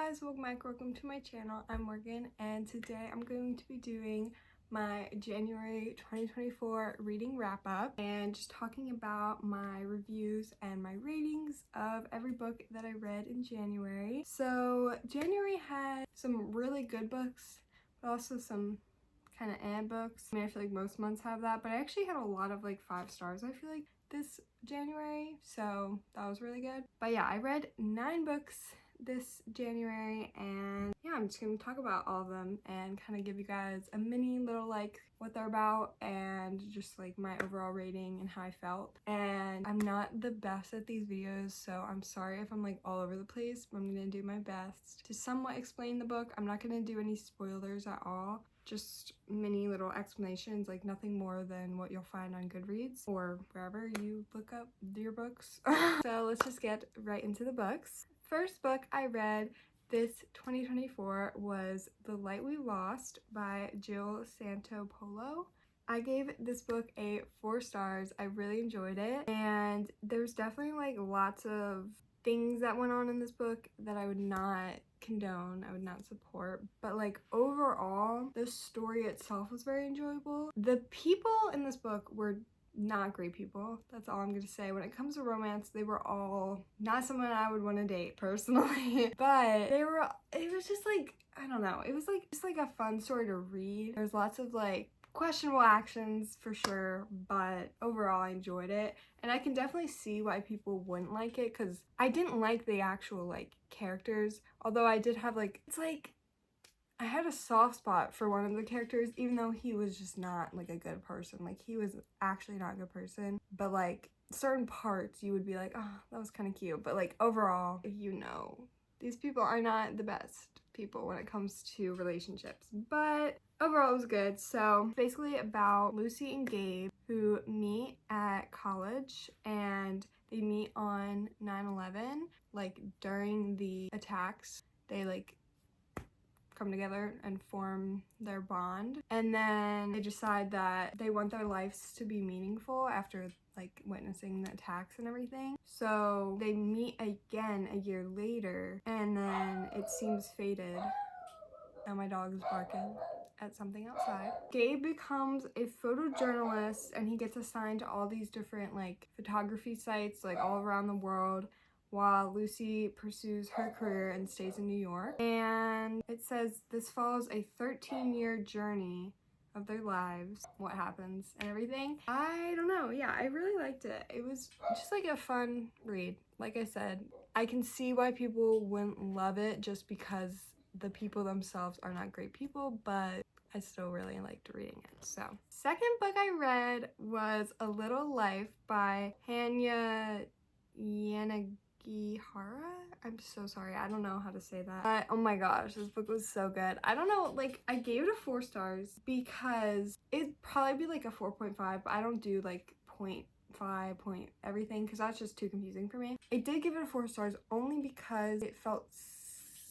guys, welcome to my channel. I'm Morgan, and today I'm going to be doing my January 2024 reading wrap up and just talking about my reviews and my ratings of every book that I read in January. So January had some really good books, but also some kind of books. I mean, I feel like most months have that, but I actually had a lot of like 5 stars, I feel like, this January, so that was really good. But yeah, I read 9 books this January, and yeah, I'm just gonna talk about all of them and kind of give you guys a mini little like what they're about and just like my overall rating and how I felt. And I'm not the best at these videos, so I'm sorry if I'm like all over the place, but I'm gonna do my best to somewhat explain the book. I'm not gonna do any spoilers at all, just mini little explanations, like nothing more than what you'll find on Goodreads or wherever you look up your books. So let's just get right into the books. First book I read this 2024 was The Light We Lost by Jill Santopolo. I gave this book a 4 stars. I really enjoyed it, and there's definitely like lots of things that went on in this book that I would not condone, I would not support, but like overall the story itself was very enjoyable. The people in this book were not great people. That's all I'm gonna say. When it comes to romance, they were all not someone I would want to date personally, but it was just like, I don't know, it was like just like a fun story to read. There's lots of like questionable actions for sure, but overall I enjoyed it, and I can definitely see why people wouldn't like it, because I didn't like the actual like characters, although I did have like, it's like I had a soft spot for one of the characters, even though he was just not like a good person. Like, he was actually not a good person, but like certain parts you would be like, oh, that was kind of cute. But like overall, you know, these people are not the best people when it comes to relationships, but overall it was good. So basically about Lucy and Gabe, who meet at college, and they meet on 9/11, like during the attacks. They like come together and form their bond, and then they decide that they want their lives to be meaningful after like witnessing the attacks and everything. So they meet again a year later, and then it seems fated. Now my dog is barking at something outside. Gabe becomes a photojournalist, and he gets assigned to all these different like photography sites like all around the world, while Lucy pursues her career and stays in New York. And it says this follows a 13-year journey of their lives, what happens and everything. I don't know, yeah, I really liked it. It was just like a fun read. Like I said, I can see why people wouldn't love it just because the people themselves are not great people, but I still really liked reading it. So, second book I read was A Little Life by Hanya Yanagihara. I'm so sorry, I don't know how to say that. But oh my gosh, this book was so good. I don't know, like, I gave it a 4 stars because it'd probably be like a 4.5, but I don't do like 0.5 point everything because that's just too confusing for me. I did give it a 4 stars only because it felt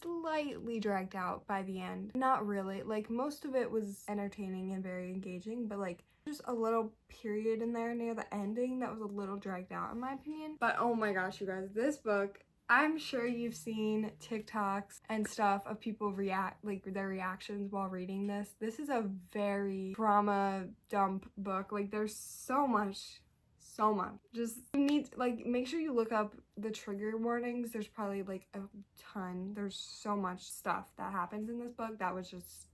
slightly dragged out by the end. Not really, like most of it was entertaining and very engaging, but like just a little period in there near the ending that was a little dragged out in my opinion. But oh my gosh, you guys, this book, I'm sure you've seen TikToks and stuff of people react, like their reactions while reading this. This is a very trauma dump book. Like there's so much. Just you need like make sure you look up the trigger warnings. There's probably like a ton. There's so much stuff that happens in this book that was just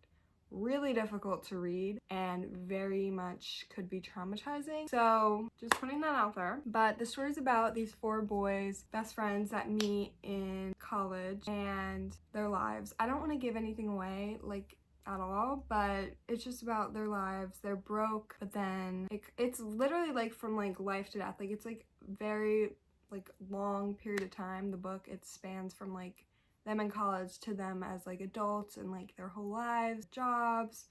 really difficult to read and very much could be traumatizing. So just putting that out there. But the story is about these 4 boys, best friends, that meet in college and their lives. I don't want to give anything away like at all, but it's just about their lives. They're broke, but then it's literally like from like life to death. Like it's like very like long period of time. The book, it spans from like them in college to them as like adults and like their whole lives, jobs,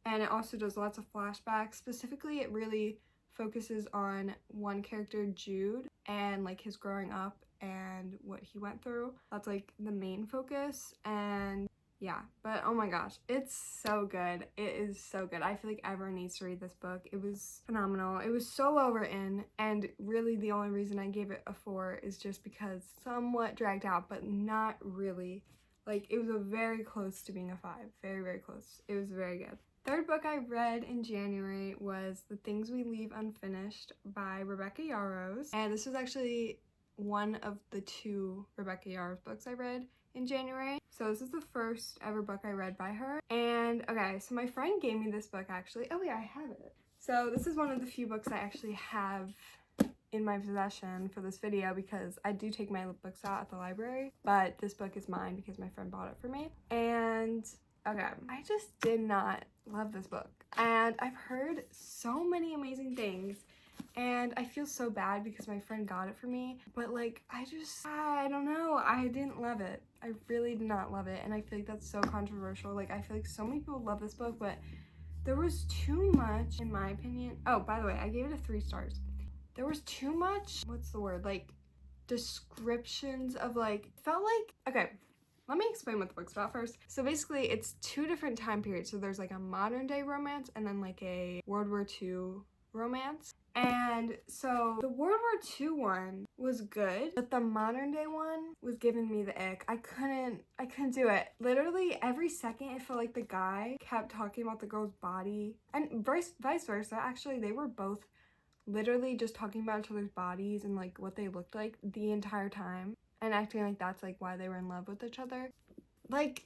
and it also does lots of flashbacks. Specifically, it really focuses on one character, Jude, and like his growing up and what he went through. That's like the main focus. And yeah, but oh my gosh, it's so good. It is so good. I feel like everyone needs to read this book. It was phenomenal. It was so well written, and really the only reason I gave it a 4 is just because somewhat dragged out, but not really Like, it was a very close to being a 5. Very, very close. It was very good. Third book I read in January was The Things We Leave Unfinished by Rebecca Yarros. And this was actually one of the 2 Rebecca Yarros books I read in January. So this is the first ever book I read by her. And okay, so my friend gave me this book actually. Oh yeah, I have it. So this is one of the few books I actually have in my possession for this video, because I do take my books out at the library, but this book is mine because my friend bought it for me. And okay, I just did not love this book, and I've heard so many amazing things, and I feel so bad because my friend got it for me, but like, I don't know, I didn't love it. I really did not love it, and I feel like that's so controversial. Like, I feel like so many people love this book, but there was too much, in my opinion. Oh, by the way, I gave it a 3 stars. There was too much, what's the word, like, descriptions of, like, felt like, okay, let me explain what the book's about first. So basically, it's 2 different time periods. So there's like a modern day romance and then like a World War II romance. And so the World War II one was good, but the modern day one was giving me the ick. I couldn't do it. Literally every second it felt like the guy kept talking about the girl's body, and vice versa. Actually, they were both literally just talking about each other's bodies and like what they looked like the entire time, and acting like that's like why they were in love with each other. Like,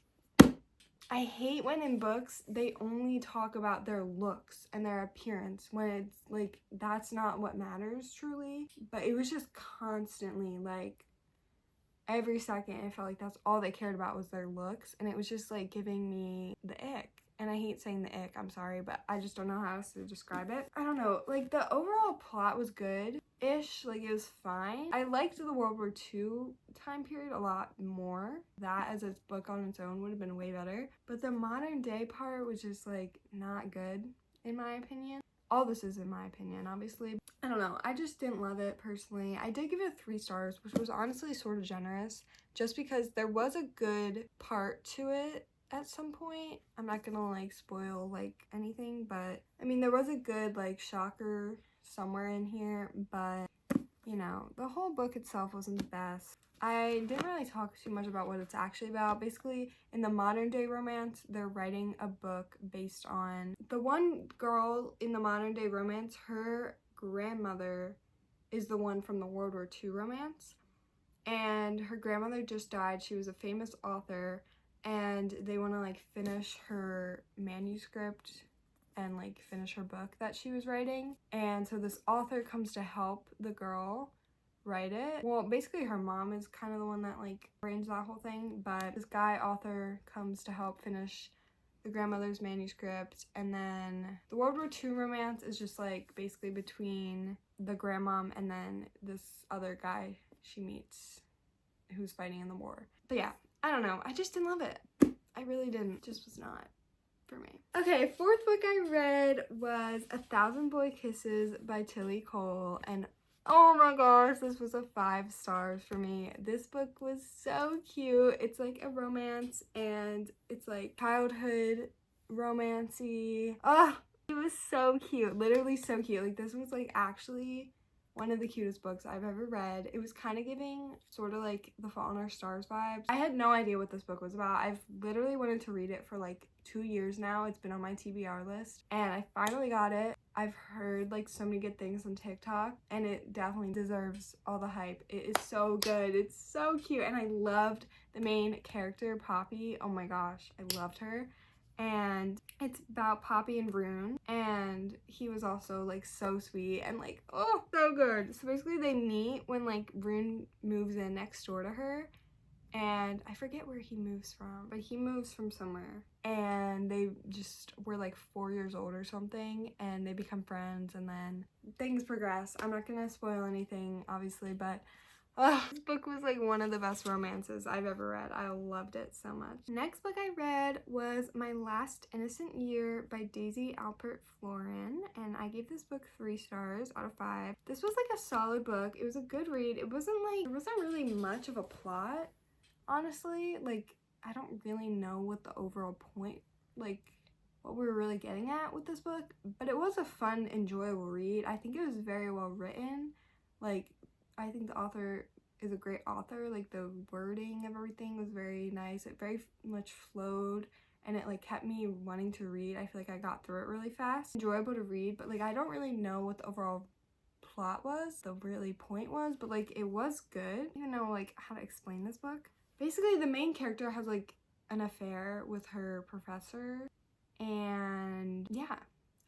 I hate when in books they only talk about their looks and their appearance, when it's like that's not what matters truly. But it was just constantly like every second it felt like that's all they cared about was their looks, and it was just like giving me the ick. And I hate saying the ick, I'm sorry, but I just don't know how else to describe it. I don't know, like the overall plot was good-ish, like it was fine. I liked the World War II time period a lot more. That as a book on its own would have been way better. But the modern day part was just like not good, in my opinion. All this is in my opinion, obviously. I don't know, I just didn't love it personally. I did give it 3 stars, which was honestly sort of generous, just because there was a good part to it at some point. I'm not gonna like spoil like anything, but I mean there was a good like shocker somewhere in here, but you know, the whole book itself wasn't the best. I didn't really talk too much about what it's actually about. Basically, in the modern day romance, they're writing a book based on the one girl in the modern day romance. Her grandmother is the one from the World War II romance, and her grandmother just died. She was a famous author, and they want to like finish her manuscript and like finish her book that she was writing. And so this author comes to help the girl write it. Well, basically her mom is kind of the one that like arranged that whole thing, but this guy author comes to help finish the grandmother's manuscript. And then the World War II romance is just like basically between the grandmom and then this other guy she meets who's fighting in the war. But yeah, I don't know, I just didn't love it. I really didn't. It just was not for me. Okay, 4th book I read was A Thousand Boy Kisses by Tilly Cole, and oh my gosh, this was a 5 stars for me. This book was so cute. It's like a romance, and it's like childhood romancy. Oh, it was so cute, literally so cute. Like, this was like actually one of the cutest books I've ever read. It was kind of giving sort of like the Fault in Our Stars vibes. I had no idea what this book was about. I've literally wanted to read it for like 2 years now. It's been on my TBR list, and I finally got it. I've heard like so many good things on TikTok, and it definitely deserves all the hype. It is so good. It's so cute, and I loved the main character, Poppy. Oh my gosh, I loved her. And it's about Poppy and Rune, and he was also like so sweet and like, oh, so good. So basically they meet when like Rune moves in next door to her, and I forget where he moves from, but he moves from somewhere, and they just were like 4 years old or something, and they become friends, and then things progress. I'm not gonna spoil anything obviously, but this book was like one of the best romances I've ever read. I loved it so much. Next book I read was My Last Innocent Year by Daisy Alpert Florin, and I gave this book 3 stars out of 5. This was like a solid book. It was a good read. It wasn't like, there wasn't really much of a plot, honestly. Like, I don't really know what the overall point, like what we were really getting at with this book, but it was a fun, enjoyable read. I think it was very well written. Like, I think the author is a great author. Like the wording of everything was very nice. It very much flowed, and it like kept me wanting to read. I feel like I got through it really fast. Enjoyable to read, but like I don't really know what the overall plot was, the really point was, but like it was good. I don't even know like how to explain this book. Basically the main character has like an affair with her professor, and yeah,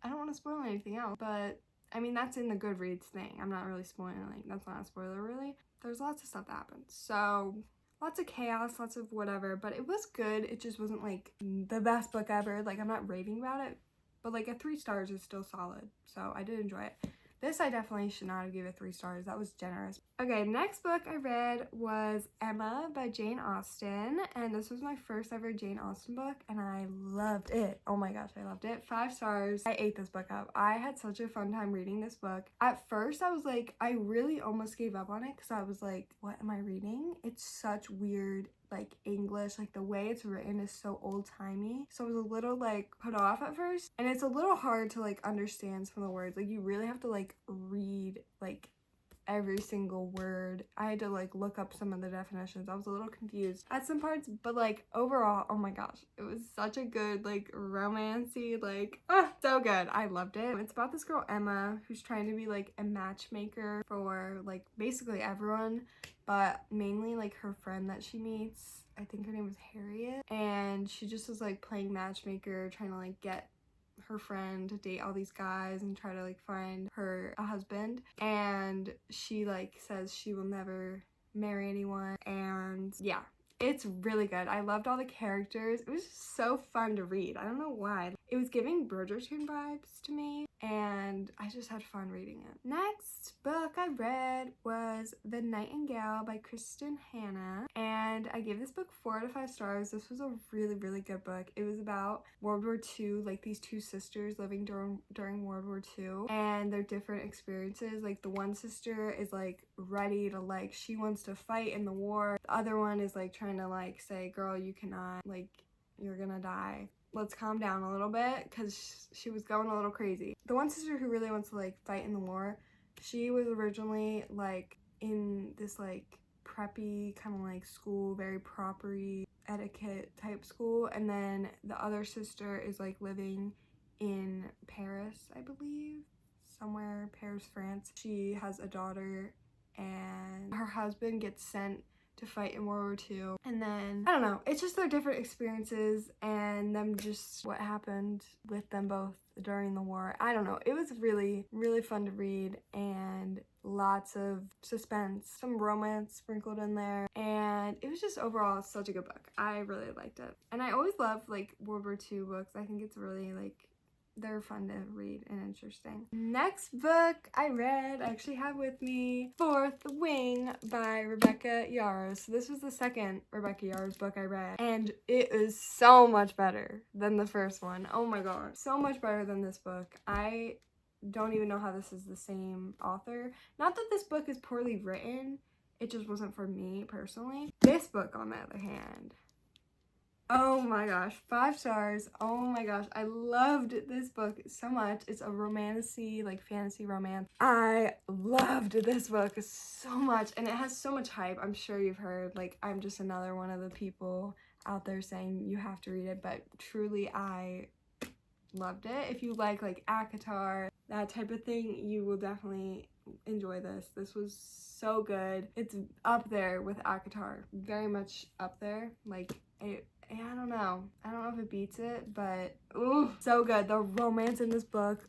I don't want to spoil anything else, but I mean that's in the Goodreads thing. I'm not really spoiling, like that's not a spoiler really. There's lots of stuff that happens, so lots of chaos, lots of whatever, but it was good. It just wasn't like the best book ever. Like I'm not raving about it, but like a 3 stars is still solid, so I did enjoy it. This I definitely should not have given it 3 stars. That was generous. Okay, next book I read was Emma by Jane Austen, and this was my first ever Jane Austen book, and I loved it. Oh my gosh, I loved it. 5 stars. I ate this book up. I had such a fun time reading this book. At first, I was like, I really almost gave up on it because I was like, what am I reading? It's such weird like English, like the way it's written is so old-timey, so I was a little like put off at first, and it's a little hard to like understand some of the words. Like you really have to like read like every single word. I had to like look up some of the definitions. I was a little confused at some parts, but like overall, oh my gosh, it was such a good like romancy, like so good. I loved it. It's about this girl Emma who's trying to be like a matchmaker for like basically everyone, but mainly like her friend that she meets. I think her name was Harriet, and she just was like playing matchmaker, trying to like get her friend to date all these guys and try to like find her a husband, and she like says she will never marry anyone, and yeah, it's really good. I loved all the characters. It was just so fun to read. I don't know why. It was giving Bridgerton vibes to me, and I just had fun reading it. Next book I read was The Nightingale by Kristen Hanna, and I gave this book 4 out of 5 stars. This was a really, really good book. It was about World War II, like these 2 sisters living during World War II, and their different experiences. Like the one sister is like ready to like, she wants to fight in the war. The other one is like trying to like say, girl, you cannot, like you're gonna die. Let's calm down a little bit, because she was going a little crazy. The one sister who really wants to like fight in the war, she was originally like in this like preppy kind of like school, very proper-y etiquette type school, and then the other sister is like living in Paris, I believe, somewhere, Paris, France. She has a daughter, and her husband gets sent to fight in World War II, and then I don't know, it's just their different experiences and them just what happened with them both during the war. I don't know, it was really, really fun to read, and lots of suspense, some romance sprinkled in there, and it was just overall such a good book. I really liked it, and I always love like World War II books. I think it's really like, they're fun to read and interesting. Next book I read, I actually have with me Fourth Wing by Rebecca Yarros. So this was the second Rebecca Yarros book I read, and it is so much better than the first one. Oh my god, so much better than this book. I don't even know how this is the same author. Not that this book is poorly written, it just wasn't for me personally. This book, on the other hand, oh my gosh, 5 stars. Oh my gosh, I loved this book so much. It's a romancy, like fantasy romance. I loved this book so much, and it has so much hype. I'm sure you've heard, like, I'm just another one of the people out there saying you have to read it, but truly I loved it. If you like ACOTAR, that type of thing, you will definitely enjoy this. This was so good. It's up there with ACOTAR, very much up there. Like, I don't know if it beats it, but ooh, so good. The romance in this book,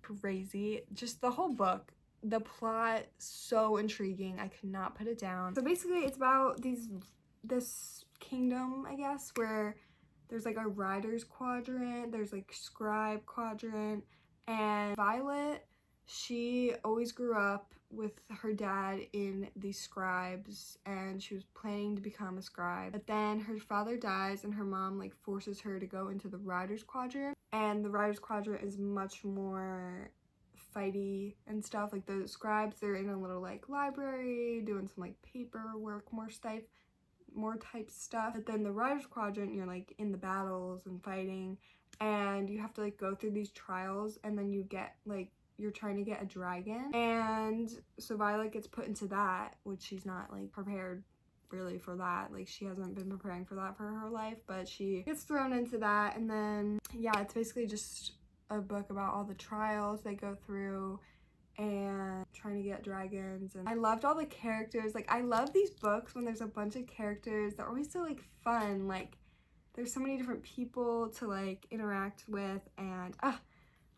crazy. Just the whole book, the plot, so intriguing. I could not put it down. So basically it's about this kingdom, I guess, where there's like a writer's quadrant, there's like scribe quadrant, and Violet, she always grew up with her dad in the scribes, and she was planning to become a scribe, but then her father dies and her mom like forces her to go into the writer's quadrant, and the writer's quadrant is much more fighty and stuff. Like the scribes, they're in a little like library doing some like paperwork, more type stuff, but then the writer's quadrant, you're like in the battles and fighting, and you have to like go through these trials, and then you get like you're trying to get a dragon, and so Violet gets put into that, which she's not like prepared really for that. Like, she hasn't been preparing for that for her life, but she gets thrown into that. And then yeah, it's basically just a book about all the trials they go through and trying to get dragons. And I loved all the characters. Like, I love these books when there's a bunch of characters. They're always so like fun. Like, there's so many different people to like interact with, and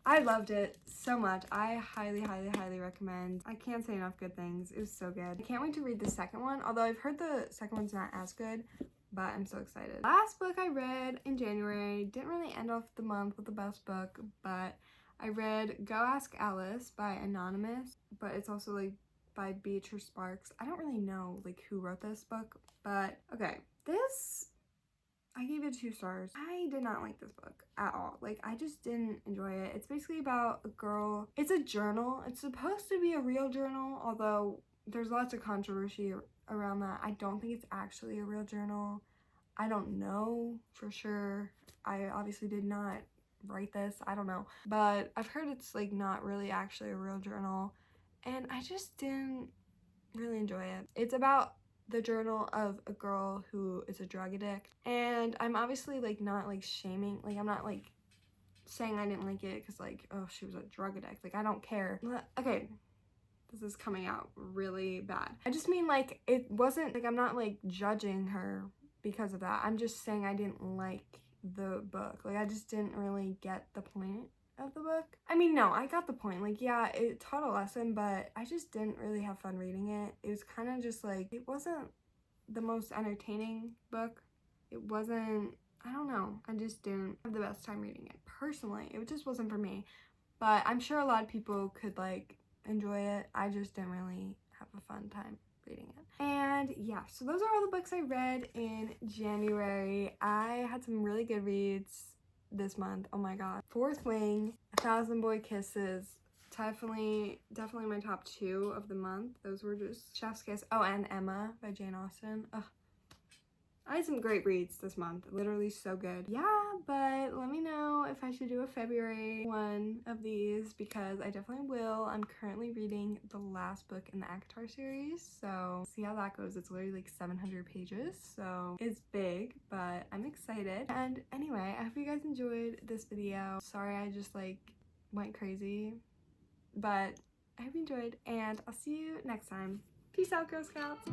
I loved it so much. I highly, highly, highly recommend. I can't say enough good things. It was so good. I can't wait to read the second one, although I've heard the second one's not as good, but I'm so excited. Last book I read in January, didn't really end off the month with the best book, but I read Go Ask Alice by Anonymous, but it's also like by Beatrice Sparks. I don't really know like who wrote this book, but okay. I gave it 2 stars. I did not like this book at all. Like, I just didn't enjoy it. It's basically about a girl. It's a journal. It's supposed to be a real journal, although there's lots of controversy around that. I don't think it's actually a real journal. I don't know for sure. I obviously did not write this. I don't know. But I've heard it's like not really actually a real journal, and I just didn't really enjoy it. It's about the journal of a girl who is a drug addict, and I'm obviously like not like shaming, like I'm not like saying I didn't like it because like, oh, she was a drug addict, like I don't care. Okay, this is coming out really bad. I just mean like it wasn't like, I'm not like judging her because of that. I'm just saying I didn't like the book. Like, I just didn't really get the point of the book. I mean, no, I got the point. Like, yeah, it taught a lesson, but I just didn't really have fun reading it. It was kind of just like, it wasn't the most entertaining book. It wasn't, I don't know, I just didn't have the best time reading it. Personally, it just wasn't for me, but I'm sure a lot of people could like enjoy it. I just didn't really have a fun time reading it. And yeah, so those are all the books I read in January. I had some really good reads this month. Oh my god. Fourth Wing, A Thousand Boy Kisses, definitely my top 2 of the month. Those were just chef's kiss. Oh, and Emma by Jane Austen. Ugh. I had some great reads this month, literally so good. Yeah, but let me know if I should do a February one of these, because I definitely will. I'm currently reading the last book in the ACOTAR series, so see how that goes. It's literally like 700 pages, so it's big, but I'm excited. And anyway, I hope you guys enjoyed this video. Sorry I just like went crazy, but I hope you enjoyed, and I'll see you next time. Peace out, Girl Scouts!